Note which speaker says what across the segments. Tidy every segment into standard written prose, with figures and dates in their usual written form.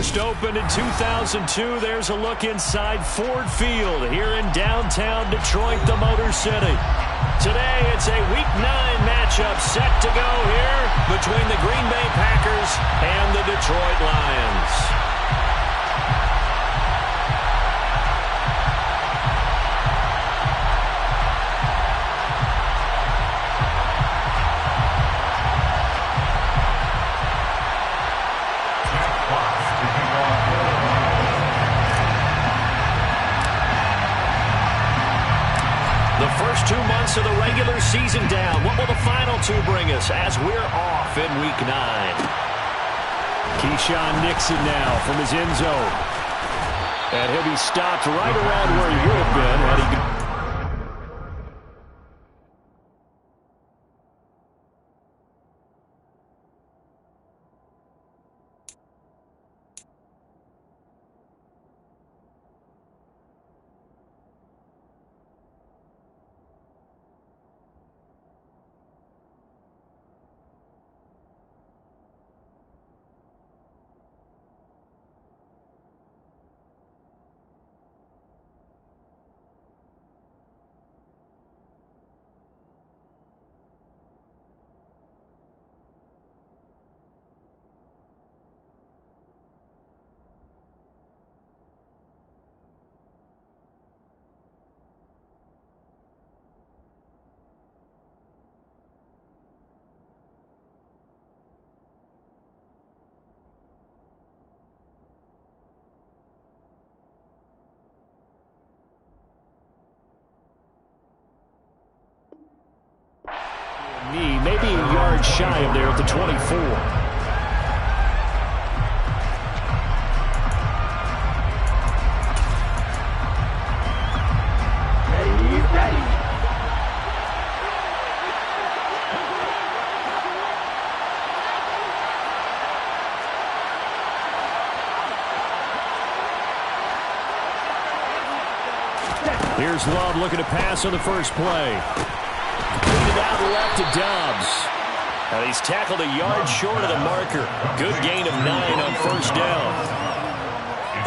Speaker 1: First opened in 2002. There's a look inside Ford Field here in downtown Detroit, the Motor City. Today, it's a Week 9 matchup set to go here between the Green Bay Packers and the Detroit Lions. The first 2 months of the regular season down. What will the final two bring us as we're off in Week 9? Keyshawn Nixon now from his end zone. And he'll be stopped right around where he would have been had he... Maybe a yard shy of there at the 24.
Speaker 2: Ready.
Speaker 1: Here's Love looking to pass on the first play. Out left to Dobbs. And he's tackled a yard short of the marker. Good gain of 9 on first down.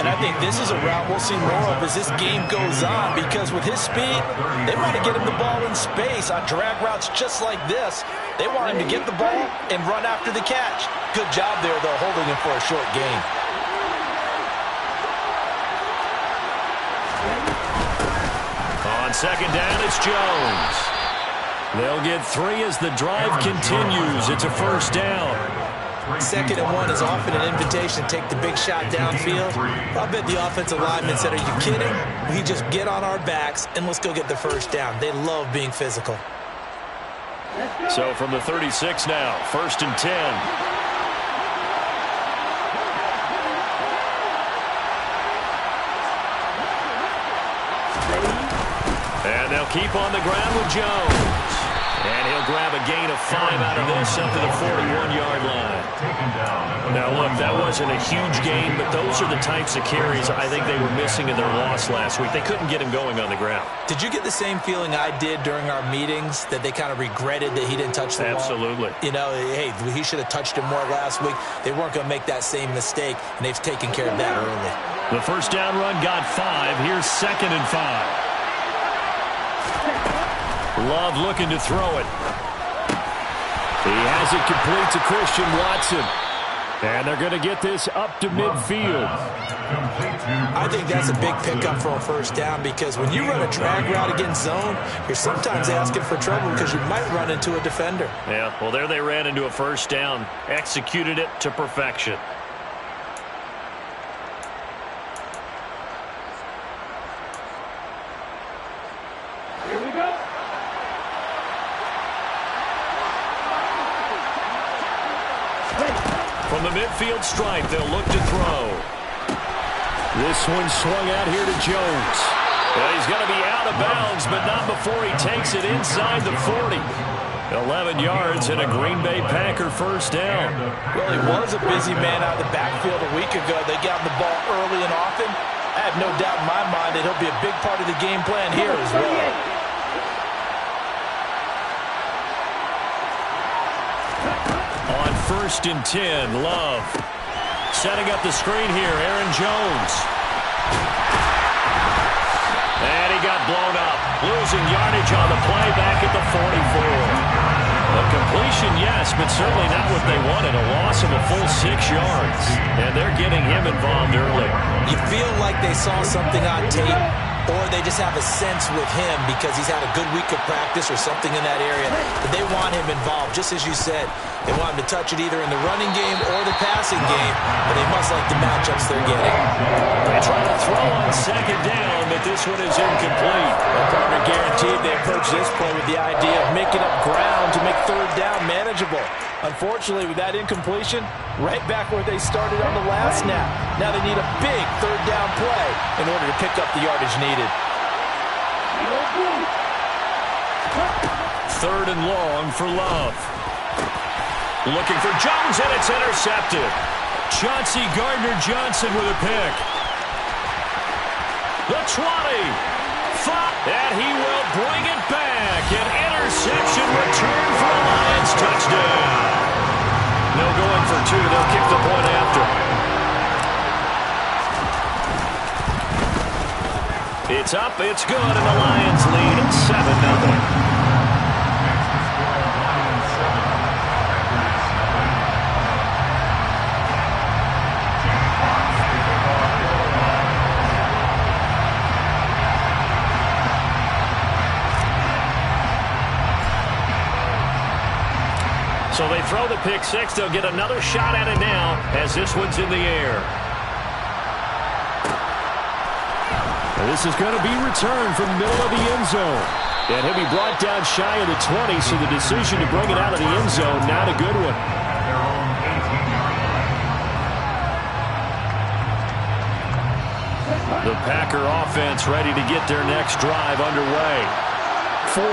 Speaker 3: And I think this is a route we'll see more of as this game goes on, because with his speed, they want to get him the ball in space on drag routes just like this. They want him to get the ball and run after the catch. Good job there, though, holding him for a short gain.
Speaker 1: On second down, it's Jones. They'll get 3 as the drive continues. It's a first down.
Speaker 3: 2nd and 1 is often an invitation to take the big shot downfield. I bet the offensive lineman said, "Are you kidding? We just get on our backs and let's go get the first down." They love being physical.
Speaker 1: So from the 36 now, 1st and 10. And they'll keep on the ground with Jones. And he'll grab a gain of 5 out of this up to the 41-yard line. Now, look, that wasn't a huge gain, but those are the types of carries I think they were missing in their loss last week. They couldn't get him going on the ground.
Speaker 3: Did you get the same feeling I did during our meetings, that they kind of regretted that he didn't touch the ball?
Speaker 1: Absolutely.
Speaker 3: You know, hey, he should have touched him more last week. They weren't going to make that same mistake, and they've taken care of that early.
Speaker 1: The first down run got 5. Here's 2nd and 5. Love looking to throw it. He has it complete to Christian Watson. And they're going to get this up to midfield.
Speaker 3: I think that's a big pickup for a first down, because when you run a drag route against zone, you're sometimes asking for trouble because you might run into a defender.
Speaker 1: Yeah, well, there they ran into a first down. Executed it to perfection. From the midfield stripe, they'll look to throw. This one swung out here to Jones. Well, he's going to be out of bounds, but not before he takes it inside the 40. 11 yards and a Green Bay Packer first down.
Speaker 3: Well, he was a busy man out of the backfield a week ago. They got him the ball early and often. I have no doubt in my mind that he'll be a big part of the game plan here as well.
Speaker 1: On 1st and 10, Love. Setting up the screen here, Aaron Jones. And he got blown up. Losing yardage on the play back at the 44. A completion, yes, but certainly not what they wanted. A loss of a full 6 yards. And they're getting him involved early.
Speaker 3: You feel like they saw something on tape, or they just have a sense with him because he's had a good week of practice or something in that area. But they want him involved, just as you said. They want him to touch it either in the running game or the passing game, but they must like the matchups they're getting.
Speaker 1: They try to throw on second down, but this one is incomplete.
Speaker 3: Well, partner, guaranteed they approach this play with the idea of making up ground to make third down manageable. Unfortunately, with that incompletion, right back where they started on the last snap. Now they need a big third down play in order to pick up the yardage needed.
Speaker 1: Third and long for Love. Looking for Jones, and it's intercepted. Chauncey Gardner-Johnson with a pick. The 20. And he will bring it back. An interception return for a Lions touchdown. No going for two. They'll kick the point after. It's up, it's good, and the Lions lead 7-0. So they throw the pick six. They'll get another shot at it now as this one's in the air. And this is going to be returned from the middle of the end zone. And he'll be brought down shy of the 20, so the decision to bring it out of the end zone, not a good one. The Packer offense ready to get their next drive underway. 4-4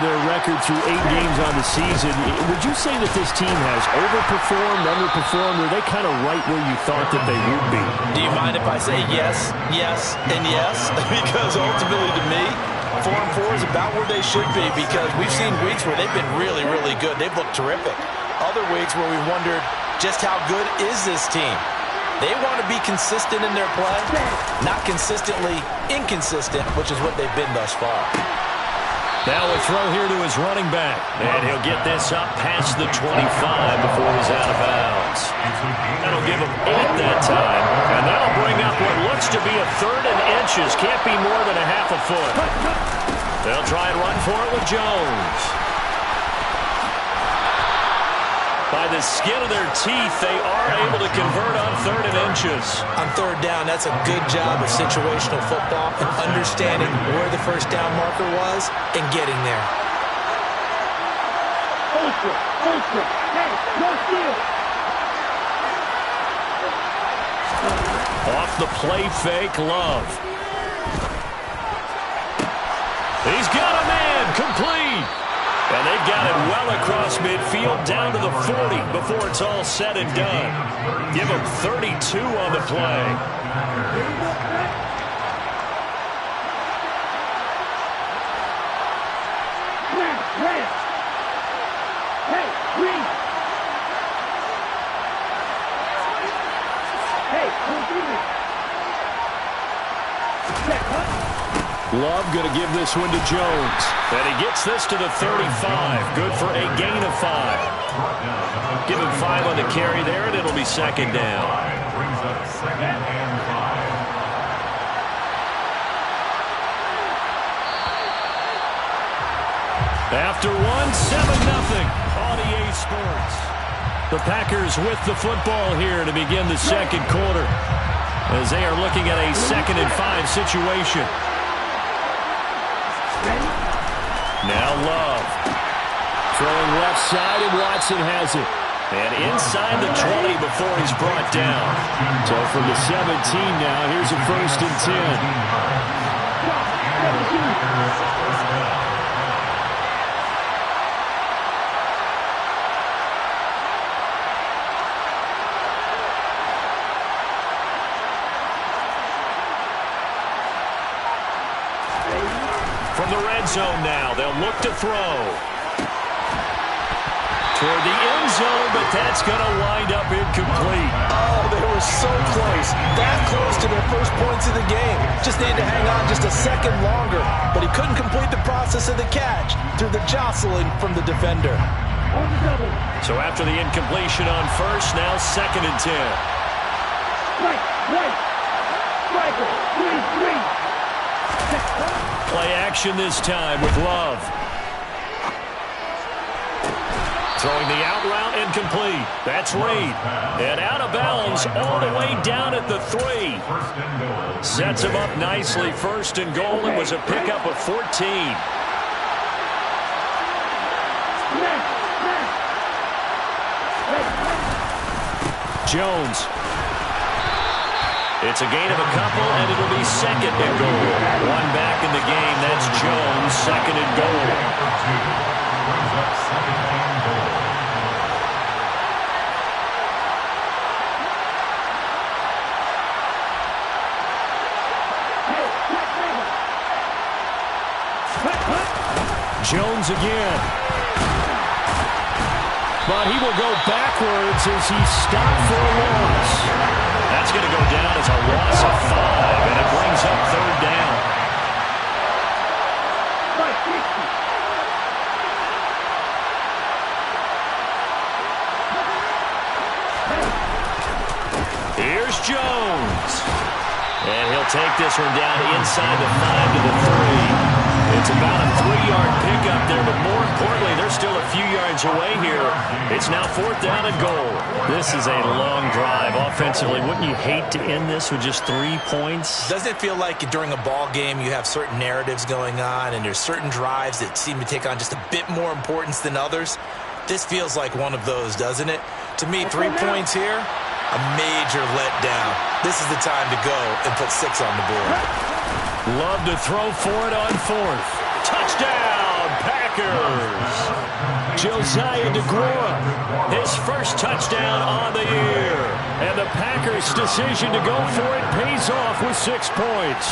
Speaker 1: their record through 8 games on the season. Would you say that this team has overperformed, underperformed, or are they kind of right where you thought that they would be?
Speaker 3: Do you mind if I say yes, yes, and yes? Because ultimately to me, 4-4 is about where they should be, because we've seen weeks where they've been really, really good. They've looked terrific. Other weeks where we wondered just how good is this team. They want to be consistent in their play, not consistently inconsistent, which is what they've been thus far.
Speaker 1: Now a throw here to his running back. And he'll get this up past the 25 before he's out of bounds. That'll give him 8 that time. And that'll bring up what looks to be a 3rd and inches. Can't be more than a half a foot. They'll try and run for it with Jones. By the skin of their teeth, they are able to convert on 3rd and inches.
Speaker 3: On 3rd down, that's a good job of situational football and understanding where the first down marker was and getting there.
Speaker 1: Off the play fake, Love. He's got a man, complete. And they've got it well across midfield down to the 40 before it's all said and done. Give him 32 on the play. Love going to give this one to Jones. And he gets this to the 35. Good for a gain of 5. Give him 5 on the carry there, and it'll be 2nd down. After 7-0 on EA Sports. The Packers with the football here to begin the 2nd quarter, as they are looking at a 2nd and 5 situation. Now Love. Throwing left side, and Watson has it. And inside the 20 before he's brought down. So from the 17 now, here's a 1st and 10. From the red zone now, they'll look to throw. toward the end zone, but that's going to wind up incomplete.
Speaker 3: Oh, they were so close. That close to their first points of the game. Just needed to hang on just a second longer, but he couldn't complete the process of the catch through the jostling from the defender.
Speaker 1: So after the incompletion on first, now 2nd and 10. Play action this time with Love. Throwing the out route incomplete. That's Reed. And out of bounds all the way down at the 3. Sets him up nicely. 1st and goal. It was a pickup of 14. Jones. It's a gain of a couple, and it'll be 2nd and goal. One back in the game. That's Jones, 2nd and goal. Jones again. But he will go backwards as he's stopped for a loss. That's going to go down as a loss of 5, and it brings up 3rd down. Here's Jones. And he'll take this one down inside the 5 to the 3. It's about a 3-yard pickup there, but more importantly, they're still a few yards away here. It's now 4th down and goal. This is a long drive offensively. Wouldn't you hate to end this with just 3 points?
Speaker 3: Doesn't it feel like during a ball game you have certain narratives going on and there's certain drives that seem to take on just a bit more importance than others? This feels like one of those, doesn't it? To me, 3 points here, a major letdown. This is the time to go and put 6 on the board.
Speaker 1: Love to throw for it on 4th. Touchdown, Packers! Josiah DeGuara, his first touchdown on the year. And the Packers' decision to go for it pays off with 6 points.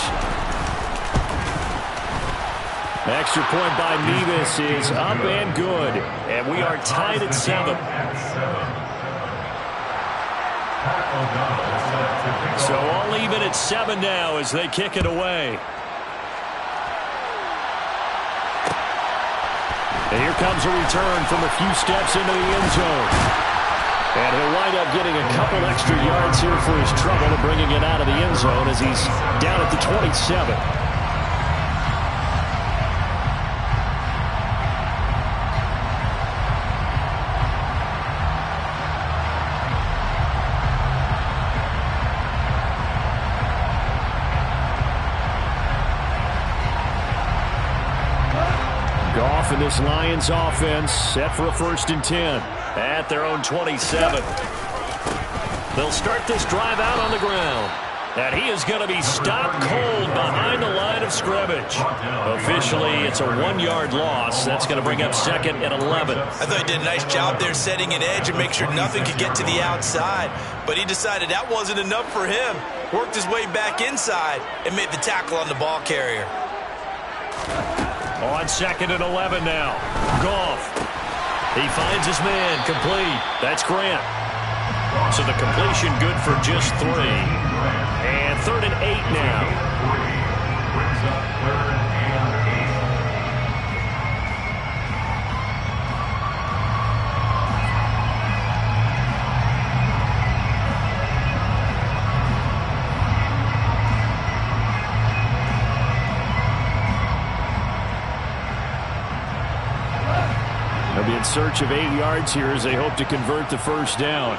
Speaker 1: Extra point by Nevis is up and good. And we are tied at 7. So all even at 7 now as they kick it away. And here comes a return from a few steps into the end zone. And he'll wind up getting a couple extra yards here for his trouble and bringing it out of the end zone as he's down at the 27. Goff and this Lions offense set for a 1st and 10 at their own 27. They'll start this drive out on the ground. And he is going to be stopped cold behind the line of scrimmage. Officially, it's a 1-yard loss. That's going to bring up 2nd and 11.
Speaker 3: I thought he did a nice job there setting an edge and make sure nothing could get to the outside. But he decided that wasn't enough for him. Worked his way back inside and made the tackle on the ball carrier.
Speaker 1: On 2nd and 11 now. Goff. He finds his man. Complete. That's Grant. So the completion good for just 3. And 3rd and 8 now. They'll be in search of 8 yards here as they hope to convert the 1st down.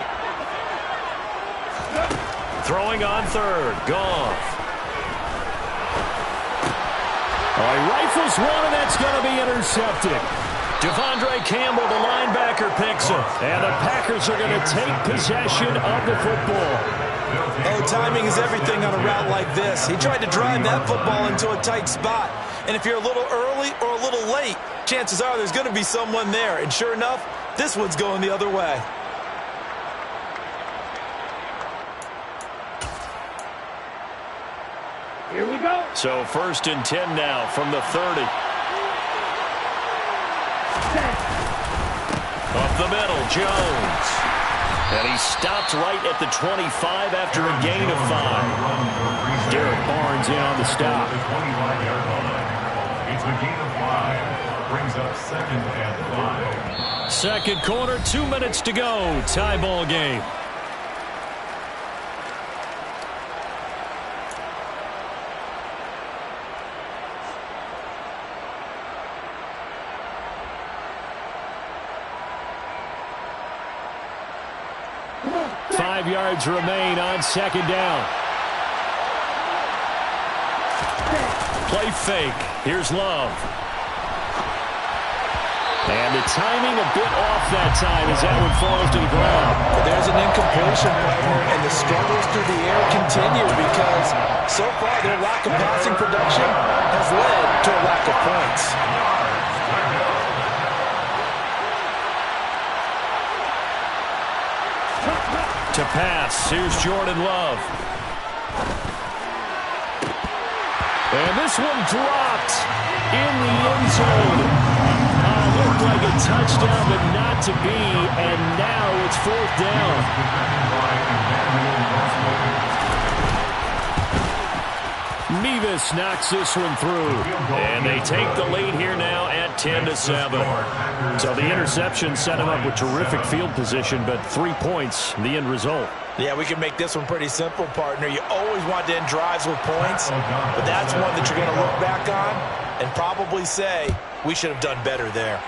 Speaker 1: Throwing on 3rd. Goff. He rifles one, and that's going to be intercepted. Devondre Campbell, the linebacker, picks him. And the Packers are going to take possession of the football.
Speaker 3: Oh, timing is everything on a route like this. He tried to drive that football into a tight spot. And if you're a little early or a little late, chances are there's going to be someone there. And sure enough, this one's going the other way.
Speaker 2: Here we go.
Speaker 1: So 1st and 10 now from the 30. Up the middle, Jones. And he stopped right at the 25 after a gain of 5.
Speaker 2: Derek Barnes in on the stop.
Speaker 4: It's a gain of 5. Brings up 2nd and 5.
Speaker 2: Second quarter, 2 minutes to go. Tie ball game. Yards remain on second down. Play fake. Here's Love. And the timing a bit off that time as that one falls to the ground.
Speaker 3: There's an incompletion, partner, and the struggles through the air continue because so far their lack of passing production has led to a lack of points.
Speaker 2: To pass, here's Jordan Love. And this one dropped in the end zone. Looked like a touchdown, but not to be. And now it's 4th down. Mevis knocks this one through.
Speaker 1: And they take the lead here now at 10-7.
Speaker 2: So the interception set him up with terrific field position, but 3 points, the end result.
Speaker 3: Yeah, we can make this one pretty simple, partner. You always want to end drives with points, but that's one that you're going to look back on and probably say, we should have done better there.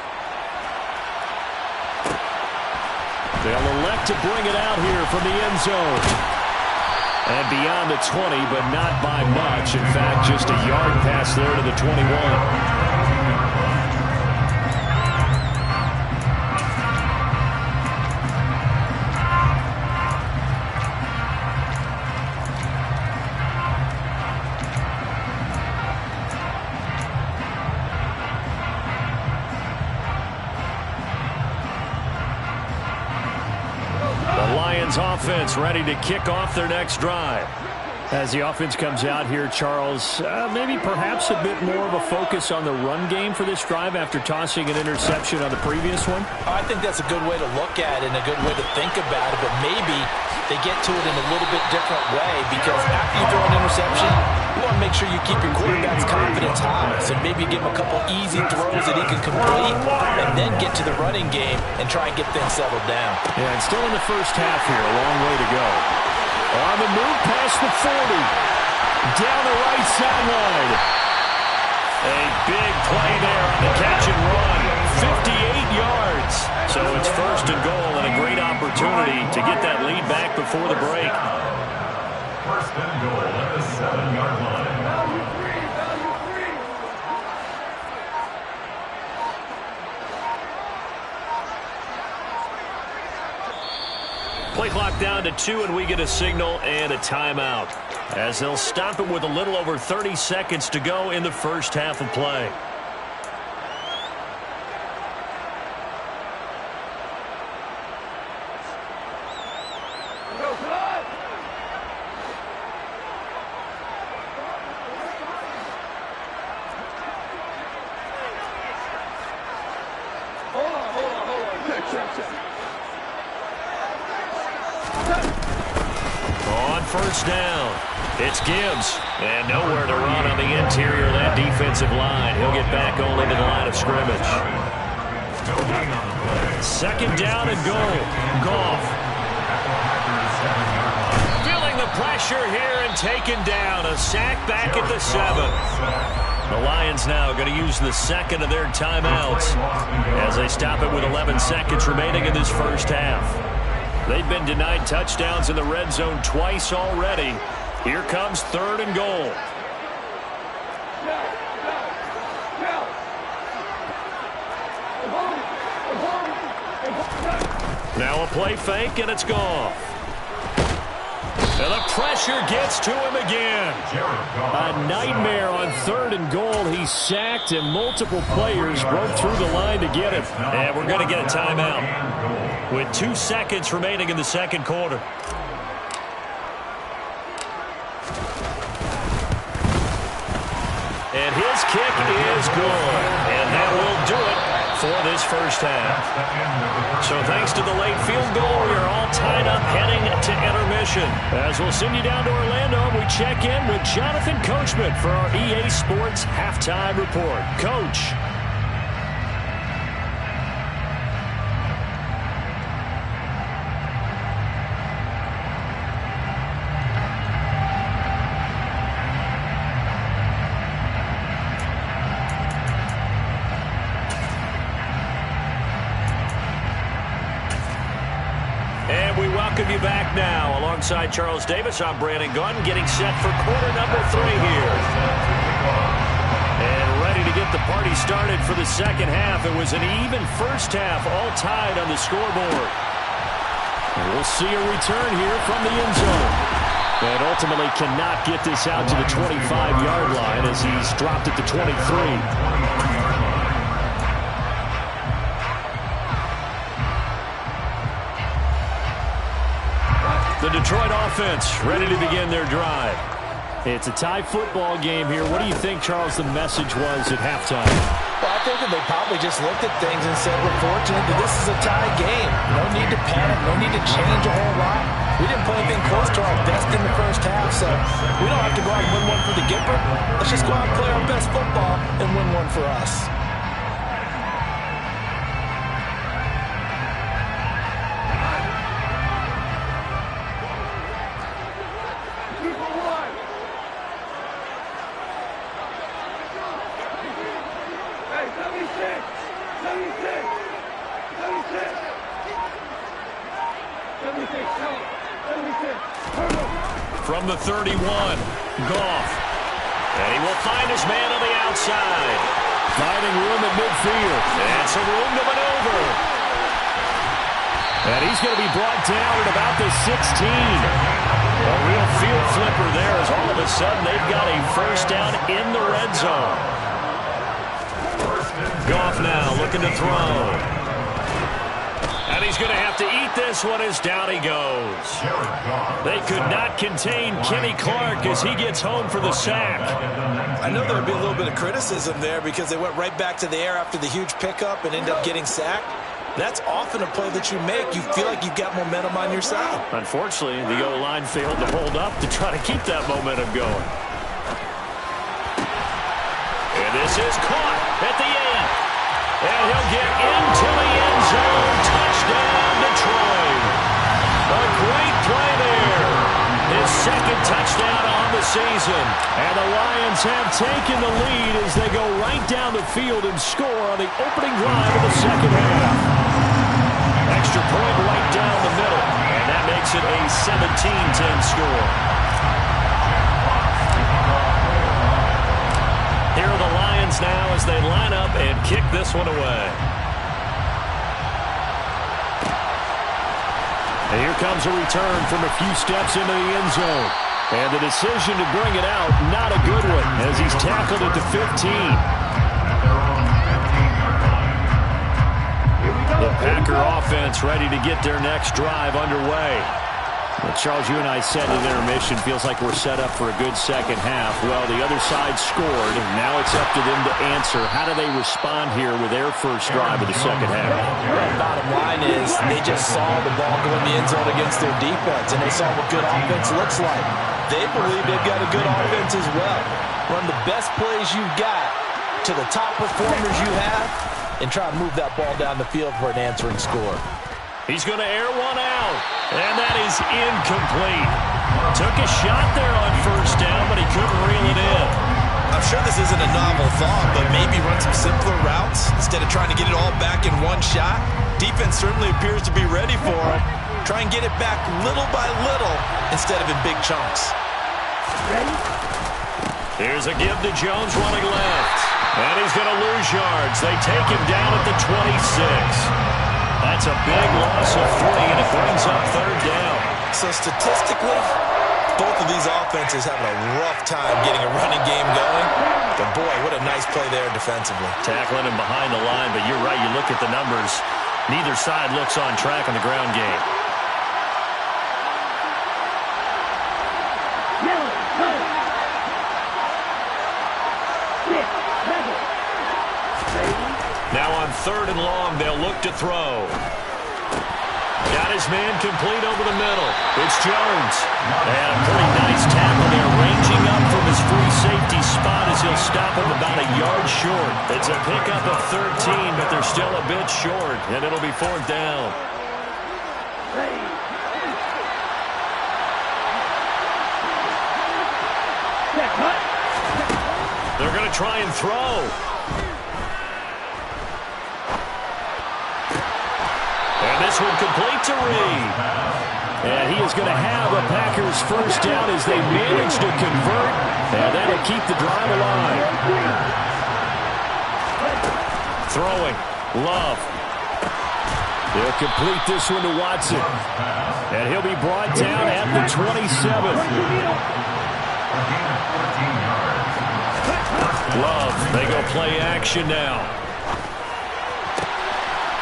Speaker 2: They'll elect to bring it out here from the end zone. And beyond the 20, but not by much. In fact, just a yard pass there to the 21. Offense ready to kick off their next drive. As the offense comes out here, Charles, maybe perhaps a bit more of a focus on the run game for this drive after tossing an interception on the previous one?
Speaker 3: I think that's a good way to look at it and a good way to think about it, but maybe they get to it in a little bit different way because after you throw an interception, you want to make sure you keep your quarterback's confidence high. So maybe give him a couple easy throws that he can complete and then get to the running game and try and get things settled down.
Speaker 2: Yeah, and still in the first half here, a long way to go. On the move past the 40. Down the right sideline.
Speaker 1: A big play there on the catch and run. 58 yards. So it's 1st and goal and a great opportunity to get that lead back before the break.
Speaker 4: 1st and goal at the 7-yard line.
Speaker 1: Play clock down to 2, and we get a signal and a timeout, as they'll stop it with a little over 30 seconds to go in the first half of play. First down. It's Gibbs. And nowhere to run on the interior of that defensive line. He'll get back only to the line of scrimmage. 2nd down and goal. Goff. Feeling the pressure here and taken down. A sack back at the 7. The Lions now going to use the 2nd of their timeouts as they stop it with 11 seconds remaining in this first half. They've been denied touchdowns in the red zone twice already. Here comes 3rd and goal. Now a play fake, and it's gone. And the pressure gets to him again. A nightmare on 3rd and goal. He's sacked, and multiple players broke through the line to get him. And we're going to get a timeout with 2 seconds remaining in the second quarter. And his kick is good. And that will do it for this first half. So thanks to the late field goal, we are all tied up heading to intermission. As we'll send you down to Orlando, we check in with Jonathan Coachman for our EA Sports Halftime Report. Coach. Welcome you back now. Alongside Charles Davis, I'm Brandon Gunn, getting set for quarter number 3 here. And ready to get the party started for the second half. It was an even first half, all tied on the scoreboard. And we'll see a return here from the end zone. And ultimately cannot get this out to the 25-yard line as he's dropped at the 23. The Detroit offense ready to begin their drive. It's a tie football game here. What do you think, Charles, the message was at halftime?
Speaker 3: Well, I think that they probably just looked at things and said, we're fortunate that this is a tie game. No need to panic. No need to change a whole lot. We didn't play anything close to our best in the first half, so we don't have to go out and win one for the Gipper. Let's just go out and play our best football and win one for us.
Speaker 1: From the 31, Goff. And he will find his man on the outside. Finding room at midfield. And some room to maneuver. And he's going to be brought down at about the 16. A real field flipper there as all of a sudden they've got a first down in the red zone. Goff now looking to throw. And he's going to have to eat this one as down he goes. They could not contain Kenny Clark as he gets home for the sack.
Speaker 3: I know there would be a little bit of criticism there because they went right back to the air after the huge pickup and ended up getting sacked. That's often a play that you make. You feel like you've got momentum on your side.
Speaker 1: Unfortunately, the O-line failed to hold up to try to keep that momentum going. And this is caught at the end. And he'll get into the end zone. Touchdown, Detroit. A great play there. His second touchdown on the season. And the Lions have taken the lead as they go right down the field and score on the opening drive of the second half. Extra point right down the middle. And that makes it a 17-10 score. Here are the Lions now as they line up and kick this one away. And here comes a return from a few steps into the end zone. And the decision to bring it out, not a good one, as he's tackled at the 15. The Packer offense ready to get their next drive underway. Well, Charles, you and I said at intermission, feels like we're set up for a good second half. Well, the other side scored, and now it's up to them to answer. How do they respond here with their first drive of the second half?
Speaker 3: Well, bottom line is they just saw the ball go in the end zone against their defense, and they saw what good offense looks like. They believe they've got a good offense as well. Run the best plays you've got to the top performers you have, and try to move that ball down the field for an answering score.
Speaker 1: He's going to air one out, and that is incomplete. Took a shot there on first down, but he couldn't reel it in.
Speaker 3: I'm sure this isn't a novel thought, but maybe run some simpler routes instead of trying to get it all back in one shot. Defense certainly appears to be ready for it. Try and get it back little by little instead of in big chunks.
Speaker 1: Here's a give to Jones running left, and he's going to lose yards. They take him down at the 26. That's a big loss of 3, and it brings up third down.
Speaker 3: So statistically, both of these offenses having a rough time getting a running game going. But boy, what a nice play there defensively.
Speaker 1: Tackling him behind the line, but you're right. You look at the numbers. Neither side looks on track in the ground game. Now on 3rd and long, they'll look to throw. Got his man complete over the middle. It's Jones. And a pretty nice tackle there, ranging up from his free safety spot as he'll stop him about a yard short. It's a pickup of 13, but they're still a bit short, and it'll be 4th down. They're going to try and throw. And this one complete to Reed.
Speaker 2: And he is going to have a Packers first down as they manage to convert. And that'll keep the drive alive.
Speaker 1: Throwing. Love.
Speaker 2: They'll complete this one to Watson. And he'll be brought down at the 27.
Speaker 1: Love. They go play action now.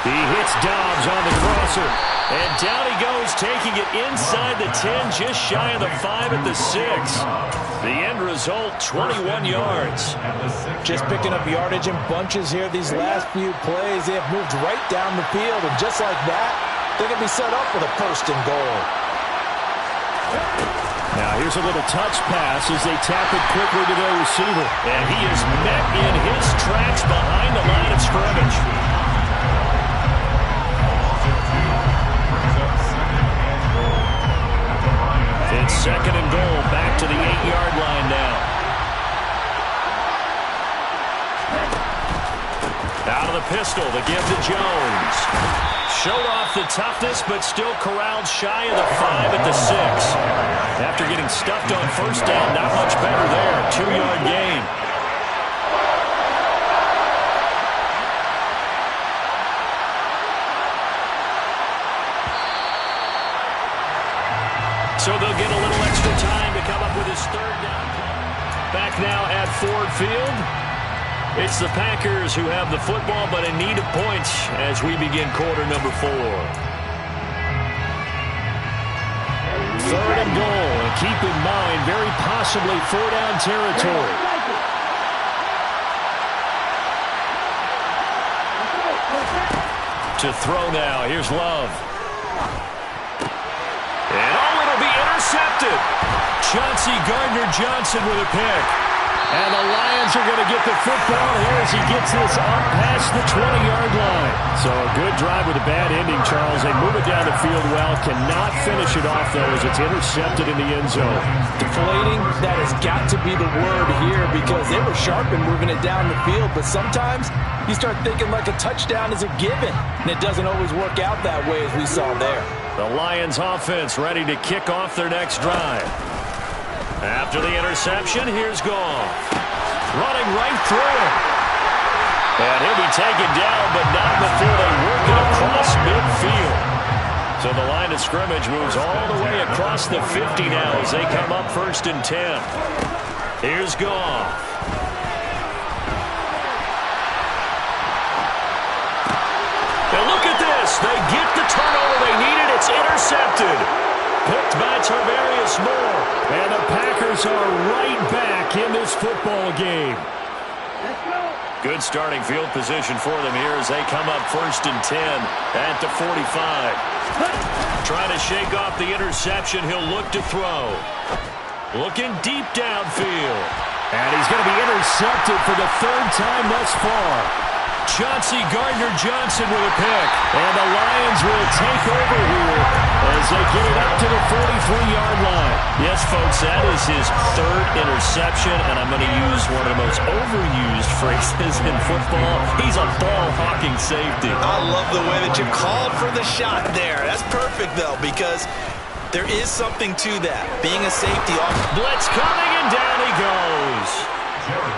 Speaker 2: He hits Dobbs on the crosser.
Speaker 1: And down he goes, taking it inside the 10, just shy of the 5 at the 6. The end result, 21 yards.
Speaker 3: Just picking up yardage in bunches here these last few plays. They have moved right down the field, and just like that, they're going to be set up with a 1st and goal.
Speaker 2: Now here's a little touch pass as they tap it quickly to their receiver.
Speaker 1: And he is met in his tracks behind the line of scrimmage. It's 2nd and goal, back to the 8-yard line now. Out of the pistol, the give to Jones. Showed off the toughness, but still corralled shy of the 5 at the 6. After getting stuffed on 1st down, not much better there. 2-yard gain. So they'll get a little extra time to come up with his 3rd down. Back now at Ford Field. It's the Packers who have the football, but in need of points as we begin quarter number 4.
Speaker 2: 3rd and goal. And keep in mind, very possibly 4-down territory.
Speaker 1: To throw now. Here's Love. And it'll be intercepted. Chauncey Gardner-Johnson with a pick.
Speaker 2: And the Lions are going to get the football here as he gets this up past the 20-yard line. So a good drive with a bad ending, Charles. They move it down the field well. Cannot finish it off, though, as it's intercepted in the end zone.
Speaker 3: Deflating, that has got to be the word here because they were sharp in moving it down the field. But sometimes you start thinking like a touchdown is a given. And it doesn't always work out that way as we saw there.
Speaker 1: The Lions offense ready to kick off their next drive. After the interception, here's Goff. Running right through him. And he'll be taken down, but not before they work it across midfield. So the line of scrimmage moves all the way across the 50 now as they come up 1st and 10. Here's Goff. And look at this. They get the turnover they needed. It's intercepted. Picked by Tarvarius Moore.
Speaker 2: And the Packers are right back in this football game.
Speaker 1: Good starting field position for them here as they come up 1st and 10 at the 45. Trying to shake off the interception. He'll look to throw. Looking deep downfield.
Speaker 2: And he's going to be intercepted for the 3rd time thus far.
Speaker 1: Chauncey Gardner-Johnson with a pick.
Speaker 2: And the Lions will take over here as they get it up to the 43-yard line.
Speaker 1: Yes, folks, that is his 3rd interception, and I'm going to use one of the most overused phrases in football. He's a ball-hawking safety.
Speaker 3: I love the way that you called for the shot there. That's perfect, though, because there is something to that. Being a safety.
Speaker 1: Blitz coming, and down he goes.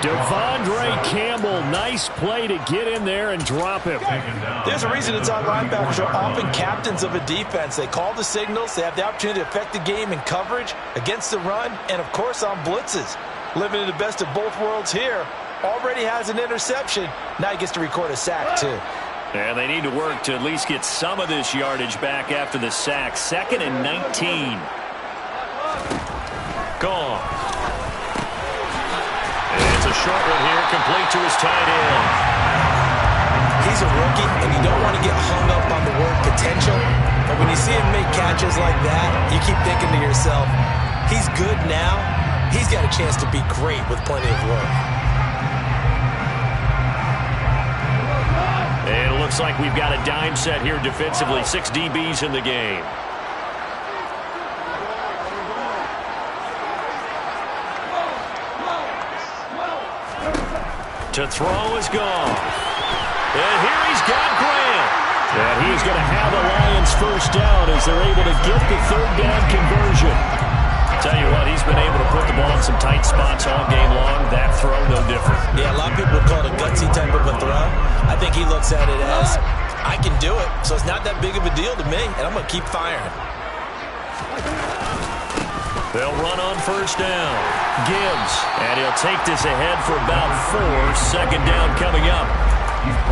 Speaker 2: Devondre Campbell, nice play to get in there and drop him.
Speaker 3: There's a reason inside linebackers are often captains of a defense. They call the signals. They have the opportunity to affect the game in coverage, against the run, and, of course, on blitzes. Living in the best of both worlds here. Already has an interception. Now he gets to record a sack, too.
Speaker 1: And they need to work to at least get some of this yardage back after the sack. 2nd and 19. Gone. It's a short one here, complete to his tight end.
Speaker 3: He he's a rookie, and you don't want to get hung up on the word potential. But when you see him make catches like that, you keep thinking to yourself, he's good now. He's got a chance to be great with plenty of work.
Speaker 1: And it looks like we've got a dime set here defensively. 6 DBs in the game. To throw is gone. And here he's got Grant. And he's going to have the Lions first down as they're able to get the third down conversion. Tell you what, he's been able to put the ball in some tight spots all game long. That throw, no different.
Speaker 3: Yeah, a lot of people would call it a gutsy type of a throw. I think he looks at it as, I can do it, so it's not that big of a deal to me, and I'm going to keep firing.
Speaker 1: They'll run on first down. Gibbs, and he'll take this ahead for about 4. Second down coming up.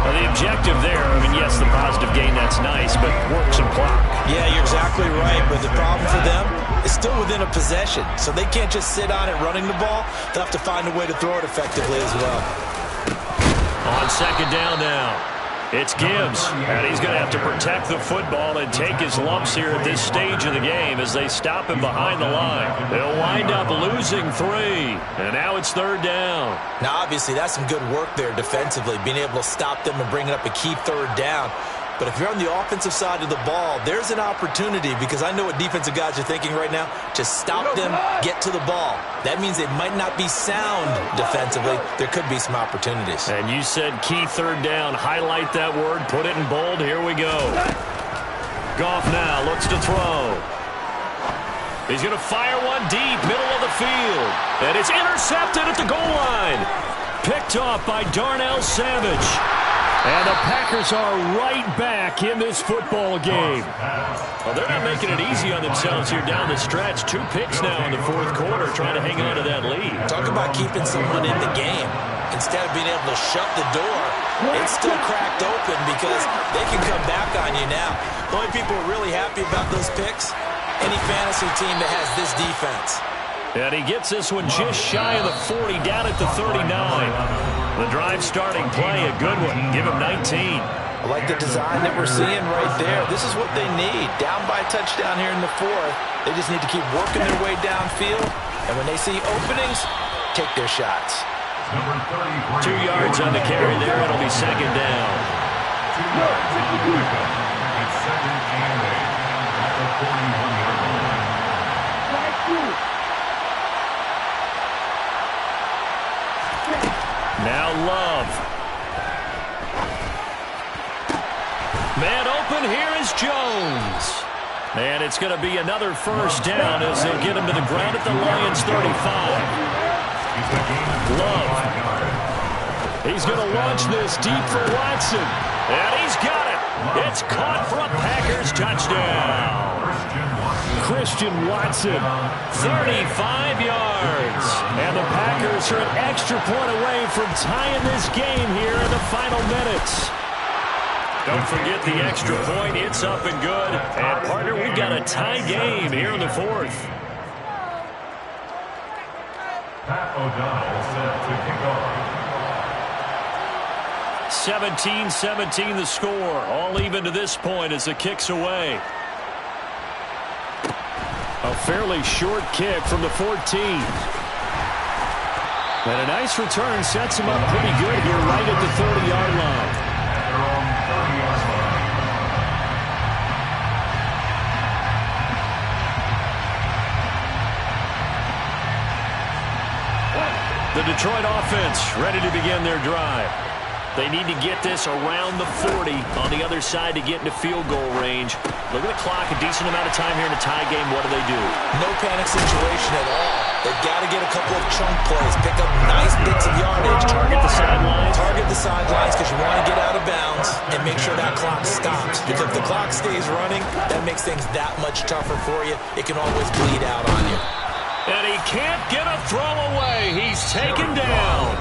Speaker 1: Well, the objective there, I mean, yes, the positive gain, that's nice, but work some clock.
Speaker 3: Yeah, you're exactly right, but the problem for them is still within a possession, so they can't just sit on it running the ball. They'll have to find a way to throw it effectively as well.
Speaker 1: On second down now, it's Gibbs, and he's going to have to protect the football and take his lumps here at this stage of the game as they stop him behind the line. They'll wind up losing 3, and now it's third down.
Speaker 3: Now, obviously, that's some good work there defensively, being able to stop them and bring up a key third down. But if you're on the offensive side of the ball, there's an opportunity, because I know what defensive guys are thinking right now. Just stop them, get to the ball. That means they might not be sound defensively. There could be some opportunities.
Speaker 1: And you said key third down. Highlight that word. Put it in bold. Here we go. Goff now looks to throw. He's going to fire one deep, middle of the field. And it's intercepted at the goal line. Picked off by Darnell Savage. And the Packers are right back in this football game. Well, they're not making it easy on themselves here down the stretch. 2 picks now in the fourth quarter, trying to hang on to that lead.
Speaker 3: Talk about keeping someone in the game. Instead of being able to shut the door, it's still cracked open because they can come back on you now. The only people who are really happy about those picks, any fantasy team that has this defense.
Speaker 1: And he gets this one just shy of the 40, down at the 39. The drive starting play, a good one. Give him 19.
Speaker 3: I like the design that we're seeing right there. This is what they need. Down by a touchdown here in the 4th. They just need to keep working their way downfield. And when they see openings, take their shots.
Speaker 1: 2 yards on the carry there. It'll be second down.
Speaker 4: 2 yards on the pickup. It's second and 8 at the 41-yard line.
Speaker 1: Now Love. Man open, here is Jones. And it's going to be another first down as they'll get him to the ground at the Lions 35. Love. He's going to launch this deep for Watson. And he's got it. It's caught for a Packers touchdown. Christian Watson, 35 yards. And the Packers are an extra point away from tying this game here in the final minutes. Don't forget the extra point. It's up and good. And, partner, we've got a tie game here in the 4th.
Speaker 4: Pat O'Donnell set to kick off.
Speaker 1: 17-17 the score. All even to this point as the kick's away. A fairly short kick from the 14. And a nice return sets him up pretty good here right at the 30-yard line. The Detroit offense ready to begin their drive. They need to get this around the 40 on the other side to get into field goal range. Look at the clock, a decent amount of time here in a tie game. What do they do?
Speaker 3: No panic situation at all. They've got to get a couple of chunk plays, pick up nice bits of yardage.
Speaker 1: Target the sidelines.
Speaker 3: Target the sidelines because you want to get out of bounds and make sure that clock stops. Because if the clock stays running, that makes things that much tougher for you. It can always bleed out on you.
Speaker 1: And he can't get a throw away. He's taken down.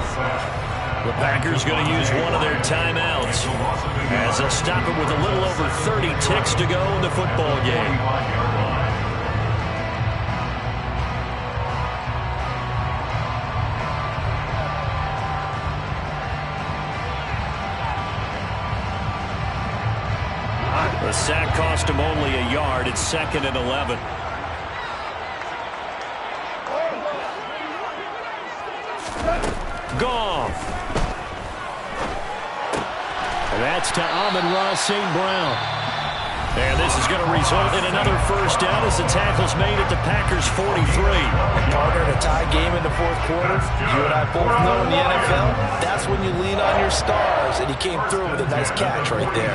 Speaker 1: The Packers going to use one of their timeouts as they'll stop it with a little over 30 ticks to go in the football game.
Speaker 2: The sack cost him only a yard. It's 2nd and 11. Goff. That's to Amon-Ra St. Brown. And this is going to result in another first down as the tackle's made at the Packers' 43.
Speaker 3: And partner, in a tie game in the fourth quarter, you and I both know in the NFL, that's when you lean on your stars, and he came through with a nice catch right there.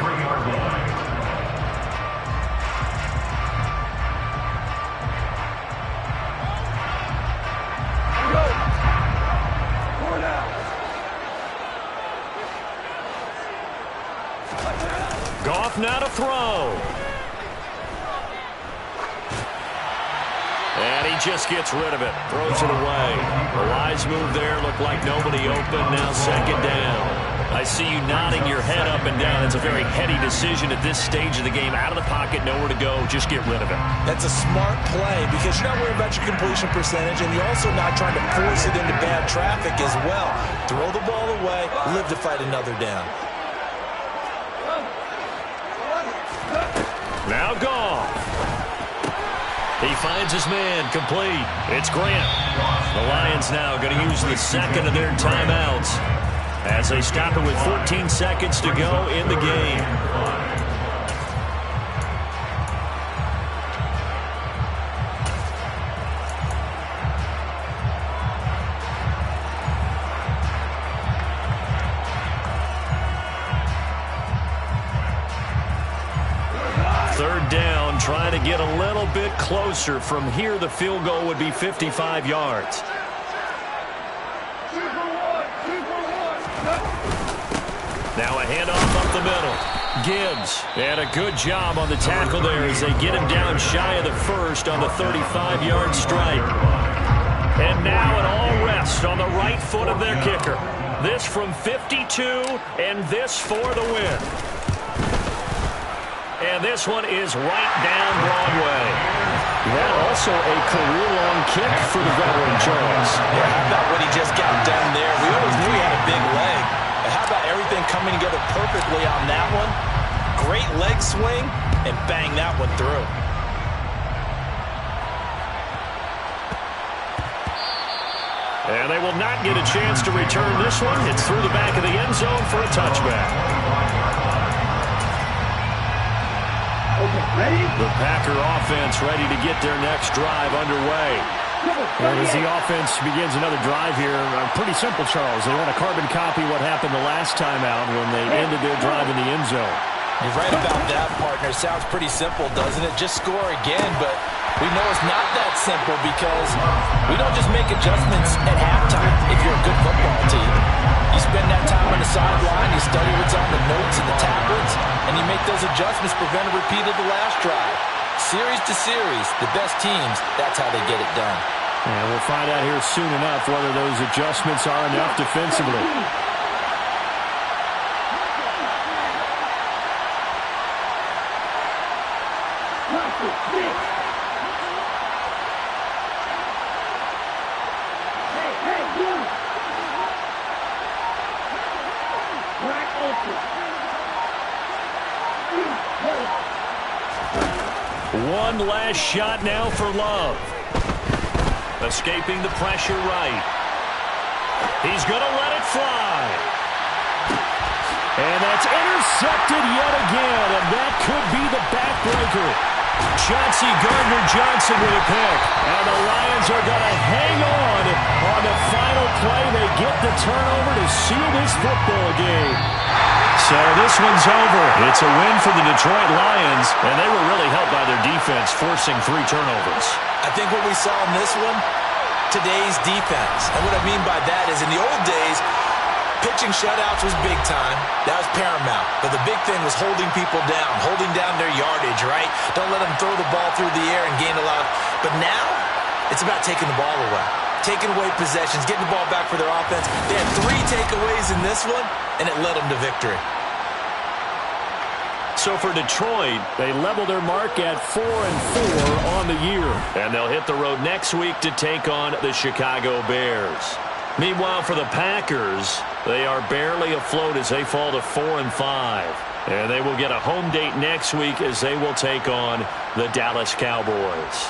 Speaker 2: Goff now to throw. And he just gets rid of it. Throws it away. A wise move there. Looked like nobody open. Now 2nd down. I see you nodding your head up and down. It's a very heady decision at this stage of the game. Out of the pocket, nowhere to go. Just get rid of it.
Speaker 3: That's a smart play because you're not worried about your completion percentage, and you're also not trying to force it into bad traffic as well. Throw the ball away. Live to fight another down.
Speaker 2: Now Goff. He finds his man, complete. It's Grant. The Lions now going to use the 2nd of their timeouts as they stop it with 14 seconds to go in the game. Down, trying to get a little bit closer. From here, the field goal would be 55 yards. Now a handoff up the middle. Gibbs, and a good job on the tackle there as they get him down shy of the first on the 35-yard strike. And now it all rests on the right foot of their kicker. This from 52, and this for the win. And this one is right down Broadway. That also a career-long kick for the veteran, Charles.
Speaker 3: Yeah, how about what he just got done there? We always knew he had a big leg. But how about everything coming together perfectly on that one? Great leg swing, and bang that one through.
Speaker 2: And they will not get a chance to return this one. It's through the back of the end zone for a touchback. The Packer offense ready to get their next drive underway. And as the offense begins another drive here, pretty simple, Charles. They want to carbon copy what happened the last time out when they ended their drive in the end zone.
Speaker 3: You're right about that, partner. Sounds pretty simple, doesn't it? Just score again, but we know it's not that simple because we don't just make adjustments at halftime if you're a good football team. You spend that time on the sideline, you study what's on the notes and the tablets, and you make those adjustments to prevent a repeat of the last drive. Series to series, the best teams, that's how they get it done.
Speaker 2: And we'll find out here soon enough whether those adjustments are enough defensively. One last shot now for Love. Escaping the pressure right. He's going to let it fly. And that's intercepted yet again, and that could be the backbreaker. Chauncey Gardner-Johnson with a pick. And the Lions are going to hang on the final play. They get the turnover to seal this football game. So this one's over. It's a win for the Detroit Lions, and they were really helped by their defense, forcing 3 turnovers.
Speaker 3: I think what we saw in this one, today's defense. And what I mean by that is in the old days, pitching shutouts was big time. That was paramount. But the big thing was holding people down, holding down their yardage, right? Don't let them throw the ball through the air and gain a lot. But now, it's about taking the ball away. Taking away possessions, getting the ball back for their offense. They had 3 takeaways in this one, and it led them to victory.
Speaker 2: So for Detroit, they level their mark at 4-4 on the year. And they'll hit the road next week to take on the Chicago Bears. Meanwhile, for the Packers,
Speaker 1: They are barely afloat as they fall to 4-5. And they will get a home date next week as they will take on the Dallas Cowboys.